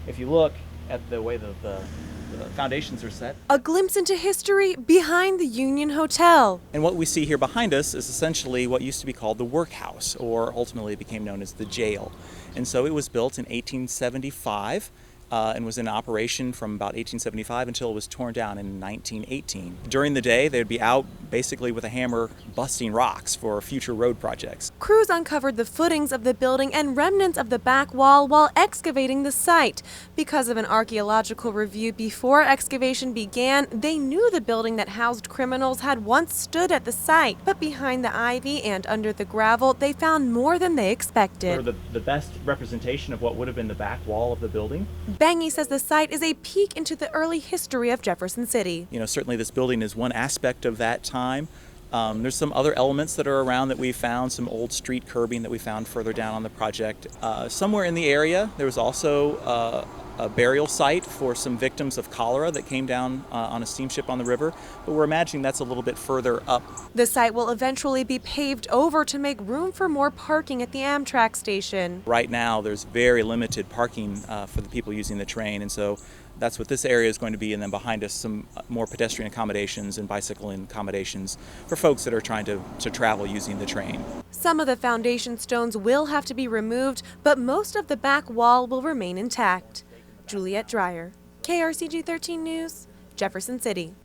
if you look at the way the foundations are set. A glimpse into history behind the Union Hotel. And what we see here behind us is essentially what used to be called the workhouse, or ultimately became known as the jail. And so it was built in 1875. And was in operation from about 1875 until it was torn down in 1918. During the day, they'd be out basically with a hammer busting rocks for future road projects. Crews uncovered the footings of the building and remnants of the back wall while excavating the site. Because of an archaeological review before excavation began, they knew the building that housed criminals had once stood at the site. But behind the ivy and under the gravel, they found more than they expected. The best representation of what would have been the back wall of the building. Bangy says the site is a peek into the early history of Jefferson City. You know, certainly this building is one aspect of that time. There's some other elements that are around that we found, some old street curbing that we found further down on the project. Somewhere in the area, there was also a burial site for some victims of cholera that came down on a steamship on the river, but we're imagining that's a little bit further up. The site will eventually be paved over to make room for more parking at the Amtrak station. Right now, there's very limited parking for the people using the train, and so that's what this area is going to be, and then behind us some more pedestrian accommodations and bicycle accommodations for folks that are trying to travel using the train. Some of the foundation stones will have to be removed, but most of the back wall will remain intact. Juliet Dreyer, KRCG 13 News, Jefferson City.